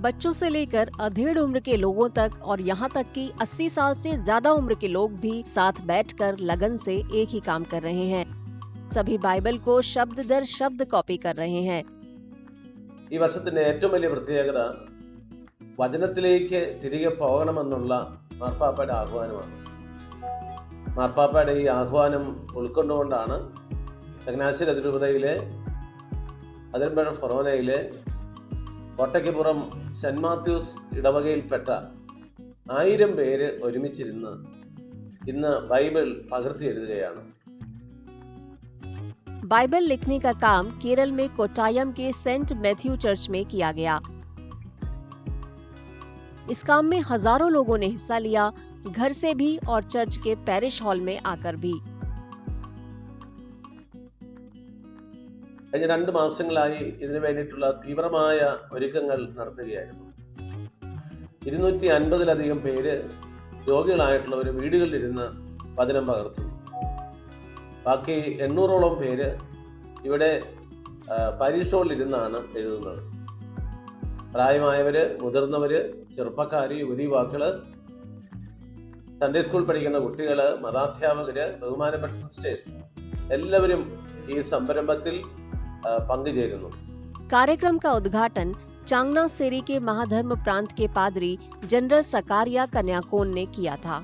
बच्चों से लेकर अधेड़ उम्र के लोगों तक और यहाँ तक कि 80 साल से ज्यादा उम्र के लोग भी साथ बैठकर लगन से एक ही काम कर रहे हैं। सभी बाइबल को शब्द दर शब्द कॉपी कर रहे हैं। ഈ വർഷത്തിന്റെ ഏറ്റവും വലിയ പ്രത്യേകത വചനത്തിലേക്ക് തിരികെ പോകണമെന്നുള്ള മാർപ്പാപ്പയുടെ ആഹ്വാനമാണ്. മാർപ്പാപ്പയുടെ ഈ ആഹ്വാനം ഉൾക്കൊണ്ടുകൊണ്ടാണ് ചങ്ങനാശ്ശേരി അതിരൂപതയിലെ അതിരമ്പുഴ ഫൊറോനയിലെ കോട്ടയ്ക്കപ്പുറം സെന്റ് മാത്യൂസ് ഇടവകയിൽപ്പെട്ട 1000 പേര് ഒരുമിച്ചിരുന്ന് ഇന്ന് ബൈബിൾ പകർത്തി എഴുതുകയാണ്. बाइबल लिखने का काम केरल में कोट्टायम के सेंट मैथ्यू चर्च में किया गया। इस काम में हजारों लोगों ने हिस्सा लिया, घर से भी और चर्च के पैरिश हॉल में आकर भी। കഴിഞ്ഞ 2 മാസങ്ങളായി ഇതിനു വേണ്ടിയിട്ടുള്ള തീവ്രമായ ഒരുക്കങ്ങൾ നടത്തുകയായിരുന്നു. 250-ലധികം പേര് രോഗികളായിട്ടുള്ളവർ വീടുകളിലിരുന്ന് വചനം പകർത്തുന്നു. ബാക്കി 800ഓളം പേര് ഇവിടെ പരീക്ഷകളിലിരുന്നാണ് എഴുതുന്നത്. പ്രായമായവര്, മുതിർന്നവര്, ചെറുപ്പക്കാര്, യുവതി യുവാക്കള്, സൺഡേ സ്കൂൾ പഠിക്കുന്ന കുട്ടികള്, മതാധ്യാപകര്, ബഹുമാനപ്പെട്ട സിസ്റ്റേഴ്സ് എല്ലാവരും ഈ സംരംഭത്തിൽ പങ്കുചേരുന്നു. कार्यक्रम का उद्घाटन चांगना सेरी के महाधर्म प्रांत के पादरी जनरल सकारिया कन्याकोन ने किया था।